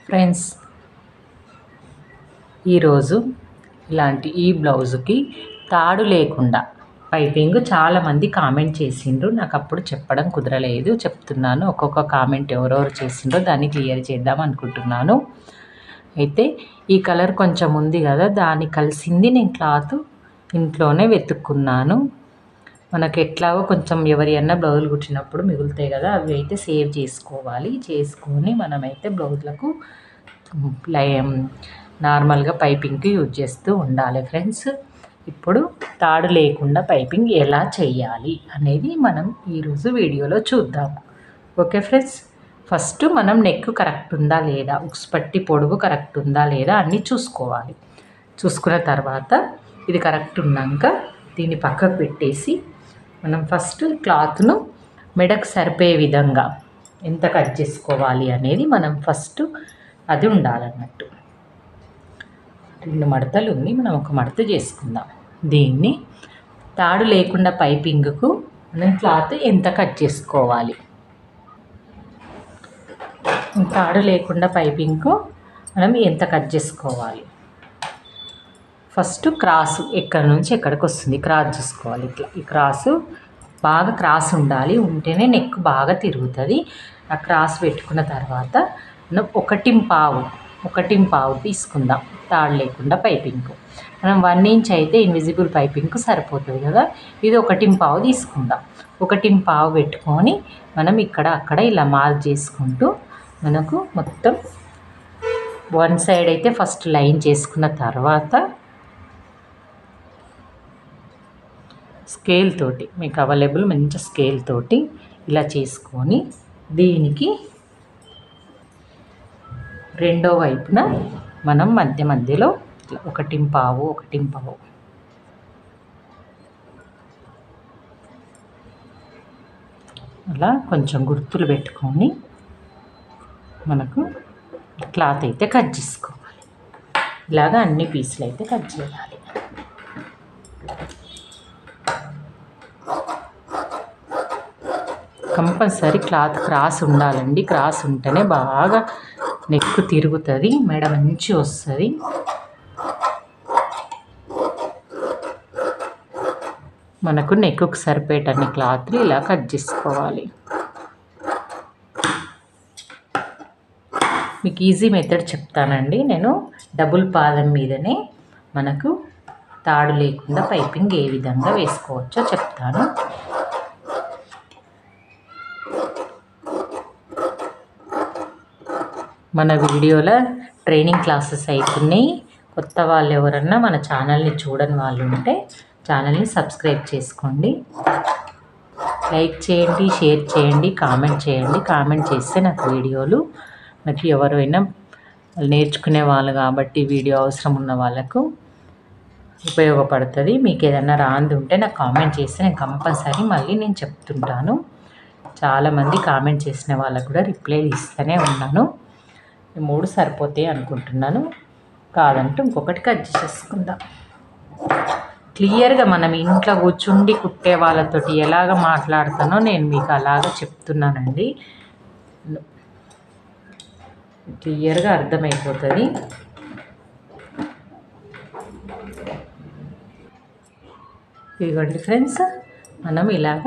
Friends, ఈరోజు ఇలాంటి ఈ బ్లౌజుకి తాడు లేకుండా పైపింగ్ చాలామంది కామెంట్ చేసిండ్రు. నాకు అప్పుడు చెప్పడం కుదరలేదు, చెప్తున్నాను. ఒక్కొక్క కామెంట్ ఎవరెవరు చేసిండ్రో దాన్ని క్లియర్ చేద్దాం అనుకుంటున్నాను. అయితే ఈ కలర్ కొంచెం ఉంది కదా, దాన్ని కలిసింది నేను క్లాత్ ఇంట్లోనే వెతుక్కున్నాను. మనకు ఎట్లాగో కొంచెం ఎవరైనా బ్లౌజులు కుట్టినప్పుడు మిగులుతాయి కదా, అవి అయితే సేవ్ చేసుకోవాలి. చేసుకొని మనమైతే బ్లౌజులకు నార్మల్గా పైపింగ్కి యూజ్ చేస్తూ ఉండాలి. ఫ్రెండ్స్, ఇప్పుడు తాడు లేకుండా పైపింగ్ ఎలా చేయాలి అనేది మనం ఈరోజు వీడియోలో చూద్దాం. ఓకే ఫ్రెండ్స్, ఫస్ట్ మనం నెక్ కరెక్ట్ ఉందా లేదా, ఉక్స్ పట్టి పొడవు కరెక్ట్ ఉందా లేదా అన్నీ చూసుకోవాలి. చూసుకున్న తర్వాత ఇది కరెక్ట్ ఉన్నాక దీన్ని పక్కకు పెట్టేసి మనం ఫస్ట్ క్లాత్ను మెడకు సరిపోయే విధంగా ఎంత కట్ చేసుకోవాలి అనేది మనం ఫస్ట్ అది ఉండాలన్నట్టు. 2 మడతలు ఉంది, మనం ఒక మడత చేసుకుందాం. దీన్ని తాడు లేకుండా పైపింగ్కు మనం క్లాత్ ఎంత కట్ చేసుకోవాలి. తాడు లేకుండా పైపింగ్కు మనం ఎంత కట్ చేసుకోవాలి. ఫస్ట్ క్రాసు ఎక్కడి నుంచి ఎక్కడికి వస్తుంది క్రాస్ చూసుకోవాలి. ఇట్లా ఈ క్రాసు బాగా క్రాస్ ఉండాలి, ఉంటేనే నెక్ బాగా తిరుగుతుంది. ఆ క్రాస్ పెట్టుకున్న తర్వాత మనం 1.5 తీసుకుందాం తాడు లేకుండా పైపింగ్కు. మనం 1 ఇంచ్ అయితే ఇన్విజిబుల్ పైపింగ్కు సరిపోతుంది కదా, ఇది 1.5 తీసుకుందాం. 1.5 పెట్టుకొని మనం ఇక్కడ అక్కడ ఇలా మార్క్ చేసుకుంటూ మనకు మొత్తం వన్ సైడ్ అయితే ఫస్ట్ లైన్ చేసుకున్న తర్వాత స్కేల్ తోటి, మీకు అవైలబుల్ మంచి స్కేల్ తోటి ఇలా చేసుకొని దీనికి రెండో వైపున మనం మధ్యలో ఇట్లా 1.5 అలా కొంచెం గుర్తులు పెట్టుకొని మనకు క్లాత్ అయితే కట్ చేసుకోవాలి. ఇలాగా అన్ని పీసులు అయితే కట్ చేయాలి. కంపల్సరీ క్లాత్ క్రాస్ ఉండాలండి. క్రాస్ ఉంటేనే బాగా నెక్ తిరుగుతుంది, మెడ మంచి వస్తుంది. మనకు నెక్కు సరిపోయేటన్ని క్లాత్లు ఇలా కట్ చేసుకోవాలి. మీకు ఈజీ మెథడ్ చెప్తానండి నేను. డబుల్ పాదం మీదనే మనకు తాడు లేకుండా పైపింగ్ ఏ విధంగా వేసుకోవచ్చో చెప్తాను. మన వీడియోలో ట్రైనింగ్ క్లాసెస్ అవుతున్నాయి. కొత్త వాళ్ళు ఎవరన్నా మన ఛానల్ని చూడని వాళ్ళు ఉంటే ఛానల్ని సబ్స్క్రైబ్ చేసుకోండి, లైక్ చేయండి, షేర్ చేయండి, కామెంట్ చేయండి. కామెంట్ చేస్తే నాకు వీడియోలు నాకు ఎవరైనా నేర్చుకునే వాళ్ళు కాబట్టి వీడియో అవసరం ఉన్న వాళ్ళకు ఉపయోగపడుతుంది. మీకు ఏదైనా రాంది ఉంటే నాకు కామెంట్ చేస్తే నేను కంపల్సరీ మళ్ళీ నేను చెప్తుంటాను. చాలామంది కామెంట్ చేసిన వాళ్ళకు కూడా రిప్లైలు ఇస్తూనే ఉన్నాను. ఈ 3 సరిపోతాయి అనుకుంటున్నాను, కాదంటే ఇంకొకటి కట్ చేసుకుందాం. క్లియర్గా మనం ఇంట్లో కూర్చుండి కుట్టే వాళ్ళతోటి ఎలాగ మాట్లాడతానో నేను మీకు అలాగ చెప్తున్నానండి. క్లియర్గా అర్థమైపోతుంది. ఇదిగోండి ఫ్రెండ్స్, మనం ఇలాగ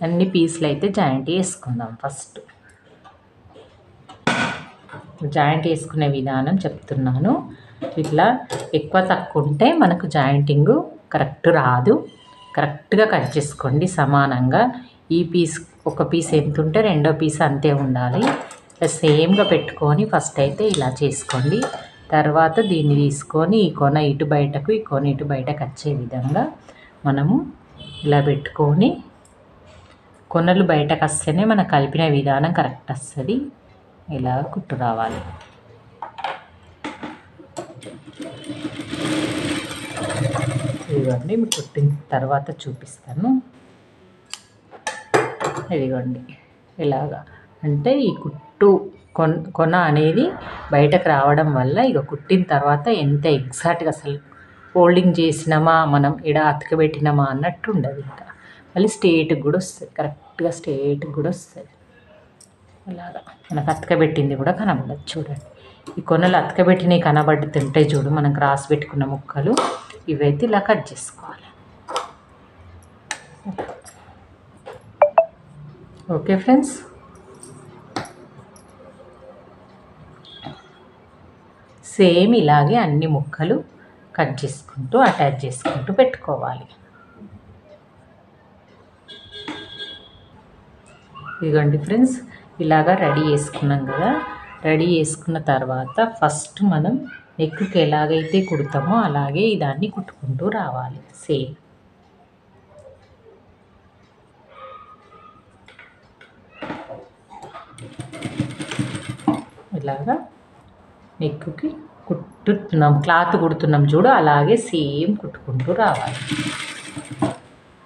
అన్ని పీసులు అయితే జాయింట్ వేసుకుందాం. ఫస్ట్ జాయింట్ వేసుకునే విధానం చెప్తున్నాను. ఇట్లా ఎక్కువ తక్కువ ఉంటే మనకు జాయింటింగ్ కరెక్ట్ రాదు. కరెక్ట్గా కట్ చేసుకోండి సమానంగా. ఈ పీస్ ఒక పీస్ ఎంత ఉంటే రెండో పీస్ అంతే ఉండాలి. ఇట్లా సేమ్గా పెట్టుకొని ఫస్ట్ అయితే ఇలా చేసుకోండి. తర్వాత దీన్ని తీసుకొని ఈ కొన ఇటు బయటకు, ఈ కొన ఇటు బయటకు వచ్చే విధంగా మనము ఇలా పెట్టుకొని కొనలు బయటకు వస్తేనే మనం కలిపిన విధానం కరెక్ట్ వస్తుంది. ఇలా కుట్టు రావాలి. ఇదిగోండి, మీకు కుట్టిన తర్వాత చూపిస్తాను. ఇదిగోండి ఇలాగా. అంటే ఈ కొన అనేది బయటకు రావడం వల్ల ఇక కుట్టిన తర్వాత ఎంత ఎగ్జాక్ట్గా అసలు ఫోల్డింగ్ చేసినామా మనం ఇడ అతకబెట్టినామా అన్నట్టు ఉండదు. ఇంకా మళ్ళీ స్ట్రేట్గా కూడా వస్తుంది, కరెక్ట్గా స్ట్రేట్గా కూడా వస్తుంది. ఇలాగా మనకు అతకబెట్టింది కూడా కనబడదు. చూడండి, ఈ కొనలు అతకబెట్టినవి కనబడుతుంటాయి చూడు, మనం క్రాస్ పెట్టుకున్న ముక్కలు, ఇవైతే ఇలా కట్ చేసుకోవాలి. ఓకే ఫ్రెండ్స్, సేమ్ ఇలాగే అన్ని ముక్కలు కట్ చేసుకుంటూ అటాచ్ చేసుకుంటూ పెట్టుకోవాలి. ఇదిగోండి ఫ్రెండ్స్, ఇలాగా రెడీ చేసుకున్నాం కదా. రెడీ చేసుకున్న తర్వాత ఫస్ట్ మనం నెక్కి ఎలాగైతే కుడతామో అలాగే దాన్ని కుట్టుకుంటూ రావాలి. సేమ్ ఇలాగా నెక్కి కుట్టుతున్నాం, క్లాత్ కుడుతున్నాం చూడు, అలాగే సేమ్ కుట్టుకుంటూ రావాలి.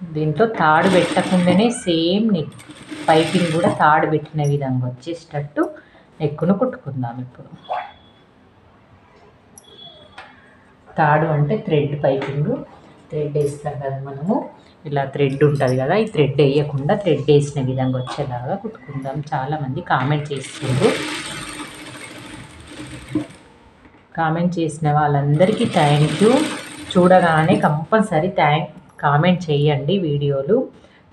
దీంట్లో తాడు పెట్టకుండానే సేమ్ నెక్ పైపింగ్ కూడా తాడు పెట్టిన విధంగా వచ్చేటట్టు నెక్కును కుట్టుకుందాం. ఇప్పుడు తాడు అంటే థ్రెడ్ పైపింగ్, థ్రెడ్ వేస్తాం కదా మనము, ఇలా థ్రెడ్ ఉంటుంది కదా, ఈ థ్రెడ్ వేయకుండా థ్రెడ్ వేసిన విధంగా వచ్చేలాగా కుట్టుకుందాం. చాలామంది కామెంట్ చేస్తుండ్రు. కామెంట్ చేసిన వాళ్ళందరికీ థ్యాంక్ యూ. చూడగానే కంపల్సరీ కామెంట్ చేయండి. వీడియోలు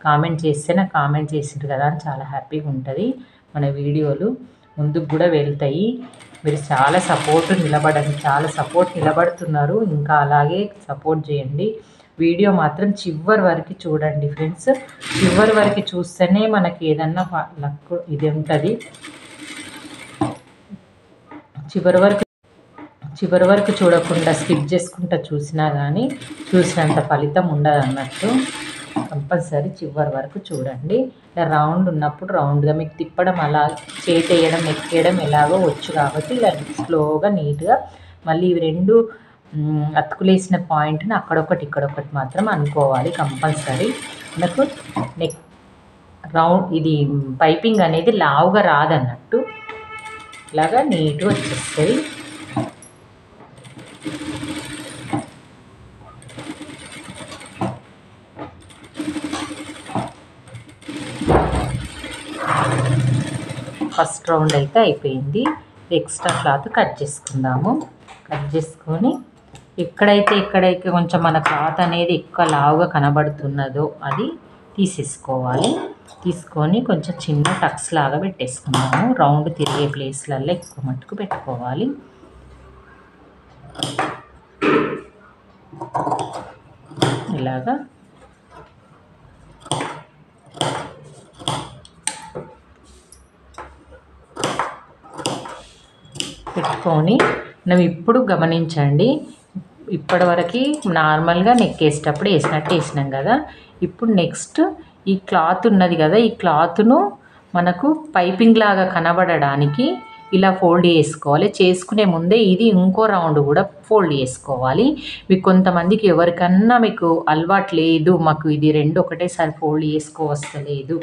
కామెంట్ చేస్తే నాకు కామెంట్ చేసిండ్రు కదా అని చాలా హ్యాపీగా ఉంటుంది. మన వీడియోలు ముందుకు కూడా వెళ్తాయి. మీరు చాలా సపోర్ట్ నిలబడుతున్నారు. ఇంకా అలాగే సపోర్ట్ చేయండి. వీడియో మాత్రం చివరి వరకు చూడండి ఫ్రెండ్స్. చివరి వరకు చూస్తేనే మనకి ఏదన్నా లక్ ఇది ఉంటుంది. చివరి వరకు చూడకుండా స్కిప్ చేసుకుంటూ చూసినా కానీ చూసినంత ఫలితం ఉండదు అన్నట్టు. కంపల్సరీ చివరి వరకు చూడండి. ఇలా రౌండ్ ఉన్నప్పుడు రౌండ్గా మీకు తిప్పడం, అలా చేతేయడం ఎక్కేయడం ఎలాగో వచ్చు కాబట్టి ఇలా స్లోగా నీట్గా మళ్ళీ ఇవి రెండు అతుకులేసిన పాయింట్ని అక్కడొకటి ఇక్కడొకటి మాత్రం అనుకోవాలి కంపల్సరీ. మనకు నెక్ రౌండ్ ఇది పైపింగ్ అనేది లావుగా రాదన్నట్టు, ఇలాగా నీట్గా వచ్చేస్తుంది. ఫస్ట్ రౌండ్ అయితే అయిపోయింది. ఎక్స్ట్రా క్లాత్ కట్ చేసుకుందాము. కట్ చేసుకొని ఎక్కడైతే కొంచెం మన క్లాత్ అనేది ఎక్కువ లావుగా కనబడుతున్నదో అది తీసేసుకోవాలి. తీసుకొని కొంచెం చిన్న టక్స్ లాగా పెట్టేసుకుందాము. రౌండ్ తిరిగే ప్లేస్లలో ఎక్కువ మట్టుకు పెట్టుకోవాలి. ఇలాగా పెట్టుకొని మనం ఇప్పుడు గమనించండి, ఇప్పటివరకు నార్మల్గా నెక్ వేసేటప్పుడు వేసినాం కదా. ఇప్పుడు నెక్స్ట్ ఈ క్లాత్ ఉన్నది కదా, ఈ క్లాత్ను మనకు పైపింగ్ లాగా కనబడడానికి ఇలా ఫోల్డ్ చేసుకోవాలి. చేసుకునే ముందే ఇది ఇంకో రౌండ్ కూడా ఫోల్డ్ చేసుకోవాలి. మీకు కొంతమందికి ఎవరికన్నా మీకు అలవాటు లేదు, మాకు ఇది రెండు ఒకటేసారి ఫోల్డ్ చేసుకోవస్తలేదు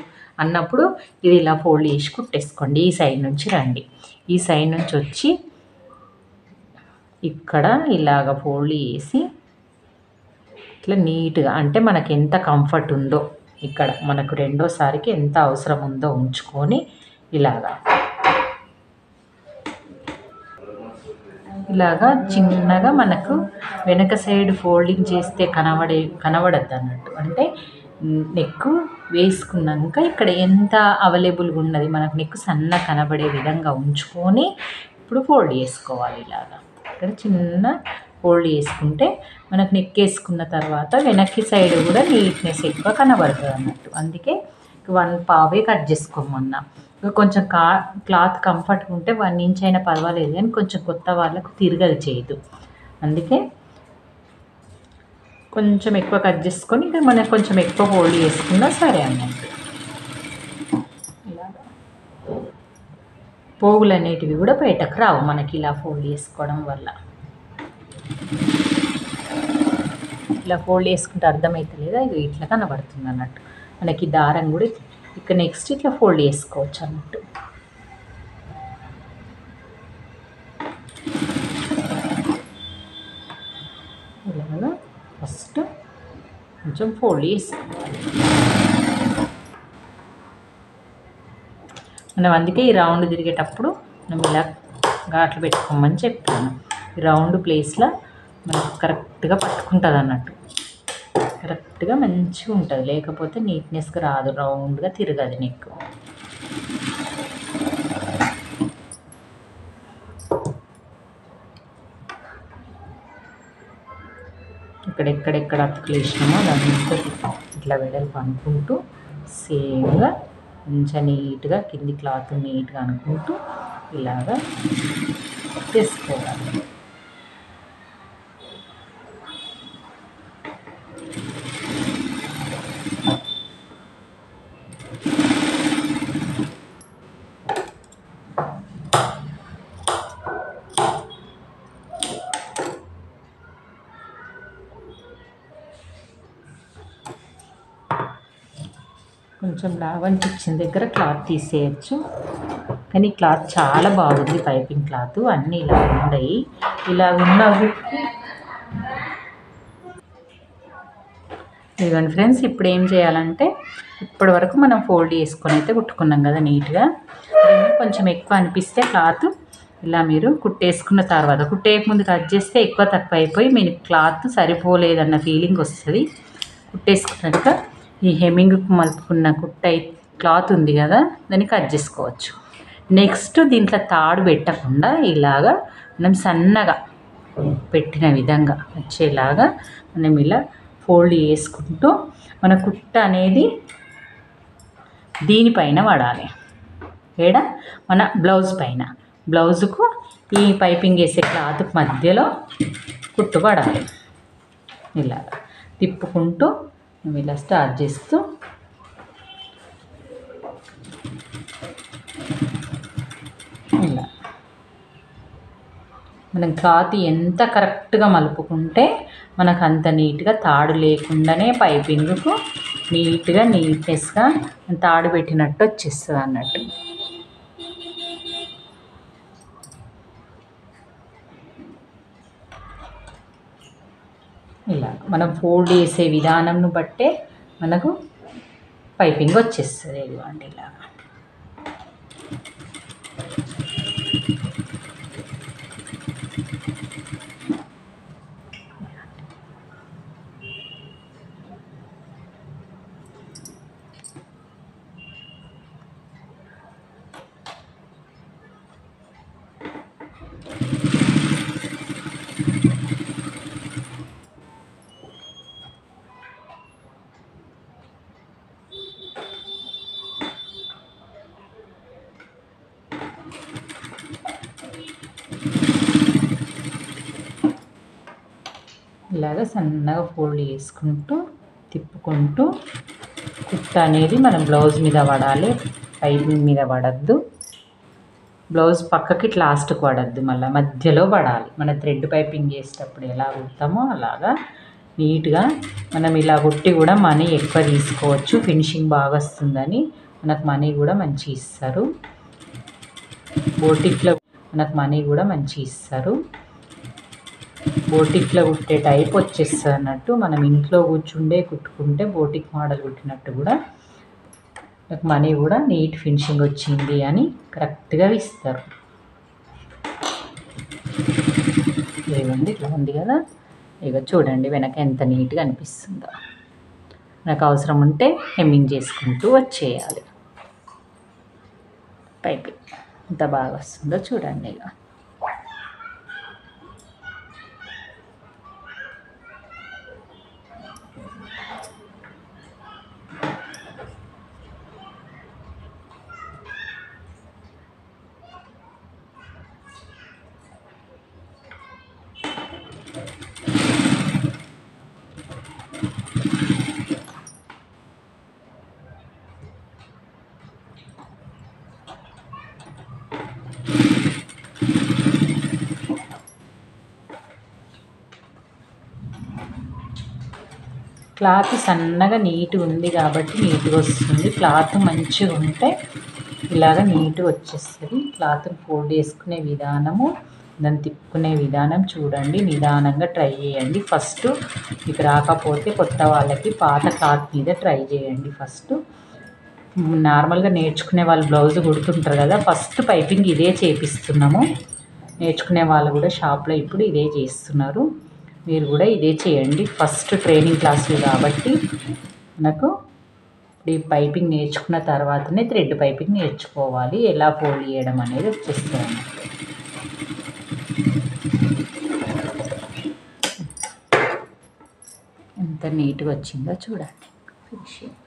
అన్నప్పుడు ఇది ఇలా ఫోల్డ్ చేసి కుట్టేసుకోండి. ఈ సైడ్ నుంచి రండి, ఈ సైడ్ నుంచి వచ్చి ఇక్కడ ఇలాగ ఫోల్డ్ చేసి ఇట్లా నీట్గా, అంటే మనకి ఎంత కంఫర్ట్ ఉందో ఇక్కడ మనకు రెండోసారికి ఎంత అవసరం ఉందో ఉంచుకొని ఇలాగా చిన్నగా మనకు వెనక సైడ్ ఫోల్డింగ్ చేస్తే కనబడద్దు అన్నట్టు. అంటే నెక్ వేసుకున్నాక ఇక్కడ ఎంత అవైలబుల్గా ఉన్నది మనకు నెక్ సన్న కనబడే విధంగా ఉంచుకొని ఇప్పుడు ఫోల్డ్ చేసుకోవాలి. ఇలాగా ఇక్కడ చిన్న ఫోల్డ్ చేసుకుంటే మనకు నెక్ వేసుకున్న తర్వాత వెనక్కి సైడ్ కూడా నీట్నెస్ ఎక్కువ కనబడుతుంది అన్నట్టు. అందుకే 1 పావే కట్ చేసుకోమన్నా. కొంచెం క్లాత్ కంఫర్ట్గా ఉంటే 1 ఇంచ్ అయినా పర్వాలేదు, కానీ కొంచెం కొత్త వాళ్ళకు తిరగదు చేయదు. అందుకే కొంచెం ఎక్కువ కట్ చేసుకొని ఇంకా మనకు కొంచెం ఎక్కువ ఫోల్డ్ చేసుకున్నా సరే అన్నట్టు. ఇలాగా పోగులు అనేటివి కూడా బయటకు రావు మనకి ఇలా ఫోల్డ్ చేసుకోవడం వల్ల. ఇలా ఫోల్డ్ చేసుకుంటే అర్థమవుతలేదా, ఇది ఇట్లా కనబడుతుంది అన్నట్టు. మనకి దారం కూడా ఇక నెక్స్ట్ ఇట్లా ఫోల్డ్ చేసుకోవచ్చు అన్నట్టు. ఇలాగా ఫస్ట్ కొంచెం ఫోల్డ్ చేసుకోవాలి మనం. అందుకే ఈ రౌండ్ తిరిగేటప్పుడు మనం ఇలా ఘాట్లు పెట్టుకోమని చెప్తాను. రౌండ్ ప్లేస్లో మనకు కరెక్ట్గా పట్టుకుంటుంది అన్నట్టు, కరెక్ట్గా మంచిగా ఉంటుంది. లేకపోతే నీట్నెస్గా రాదు, రౌండ్గా తిరగదు నెక్. ఎక్కడెక్కడ అతుకులు వేసినామో అదంతా ఇట్లా వెడల్పు అనుకుంటూ సేమ్గా మంచిగా నీట్గా కింది క్లాత్ నీట్గా అనుకుంటూ ఇలాగా తీసుకోవాలి. కొంచెం లావు అనిపించిన దగ్గర క్లాత్ తీసేయచ్చు, కానీ క్లాత్ చాలా బాగుంది. పైపింగ్ క్లాత్ అన్నీ ఇలా ఉన్నాయి. ఇలా ఉన్నవి ఇదిగోండి ఫ్రెండ్స్. ఇప్పుడు ఏం చేయాలంటే, ఇప్పటి వరకు మనం ఫోల్డ్ చేసుకొని అయితే కుట్టుకున్నాం కదా నీట్గా. కొంచెం ఎక్కువ అనిపిస్తే క్లాత్ ఇలా మీరు కుట్టేసుకున్న తర్వాత, కుట్టేయకముందు కట్ చేస్తే ఎక్కువ తక్కువ అయిపోయి మీకు క్లాత్ సరిపోలేదన్న ఫీలింగ్ వస్తుంది. కుట్టేసుకున్నాక ఈ హెమ్మింగ్కి మలుపుకున్న క్లాత్ ఉంది కదా, దాన్ని కట్ చేసుకోవచ్చు. నెక్స్ట్ దీంట్లో తాడు పెట్టకుండా ఇలాగా మనం సన్నగా పెట్టిన విధంగా వచ్చేలాగా మనం ఇలా ఫోల్డ్ చేసుకుంటూ మన కుట్ట అనేది దీనిపైన పడాలి. మన బ్లౌజ్ పైన, బ్లౌజుకు ఈ పైపింగ్ వేసే క్లాత్ మధ్యలో కుట్టు పడాలి. ఇలా తిప్పుకుంటూ ఇలా స్టార్ట్ చేస్తూ ఇలా మనం క్లాత్ ఎంత కరెక్ట్గా మలుపుకుంటే మనకు అంత నీట్గా తాడు లేకుండానే పైపింగ్కు నీట్నెస్గా తాడు పెట్టినట్టు వచ్చేస్తుంది అన్నట్టు. ఇలా మనం ఫోల్డ్ చేసే విధానంను బట్టే మనకు పైపింగ్ వచ్చేస్తుంది. ఇదిగోండి ఇలా. ఇలాగ సన్నగా ఫోల్డ్ చేసుకుంటూ తిప్పుకుంటూ కుట్ట అనేది మనం బ్లౌజ్ మీద పడాలి, పైపింగ్ మీద పడద్దు. బ్లౌజ్ పక్కకి లాస్ట్కి పడద్దు, మళ్ళీ మధ్యలో పడాలి. మన థ్రెడ్ పైపింగ్ చేసేటప్పుడు ఎలా కుడతామో అలాగా నీట్గా మనం ఇలా కుట్టి కూడా మనీ ఎక్కువ తీసుకోవచ్చు. ఫినిషింగ్ బాగా వస్తుందని మనకు మనీ కూడా మంచి ఇస్తారు. బోటిక్లో మనకు మనీ కూడా మంచి ఇస్తారు. బోటిక్లో కుట్టే టైప్ వచ్చేస్తుంది అన్నట్టు. మనం ఇంట్లో కూర్చుండే కుట్టుకుంటే బోటిక్ మోడల్ కుట్టినట్టు కూడా నాకు మనీ కూడా నీట్ ఫినిషింగ్ వచ్చింది అని కరెక్ట్గా ఇస్తారు. ఇదిగోండి ఇట్లా ఉంది కదా, ఇక చూడండి వెనక ఎంత నీట్గా అనిపిస్తుందో. నాకు అవసరం ఉంటే హెమ్మింగ్ చేసుకుంటూ వచ్చేయాలి. పైపింగ్ ఎంత బాగా వస్తుందో చూడండి. ఇక క్లాత్ సన్నగా నీట్గా ఉంది కాబట్టి నీట్గా వస్తుంది. క్లాత్ మంచిగా ఉంటే ఇలాగ నీట్గా వచ్చేస్తుంది. క్లాత్ని ఫోల్డ్ చేసుకునే విధానము, దాన్ని తిప్పుకునే విధానం చూడండి. నిదానంగా ట్రై చేయండి. ఫస్ట్ మీకు రాకపోతే కొత్త వాళ్ళకి పాత క్లాత్ మీద ట్రై చేయండి. ఫస్ట్ నార్మల్గా నేర్చుకునే వాళ్ళు బ్లౌజ్ కుడుతుంటారు కదా, ఫస్ట్ పైపింగ్ ఇదే చేపిస్తున్నాము. నేర్చుకునే వాళ్ళు కూడా షాప్లో ఇప్పుడు ఇదే చేస్తున్నారు. మీరు కూడా ఇదే చేయండి. ఫస్ట్ ట్రైనింగ్ క్లాసులు కాబట్టి మనకు ఈ పైపింగ్ నేర్చుకున్న తర్వాతనే థ్రెడ్ పైపింగ్ నేర్చుకోవాలి. ఎలా ఫోల్డ్ చేయడం అనేది వచ్చేస్తుంది. ఎంత నీట్గా వచ్చిందో చూడండి ఫినిషింగ్.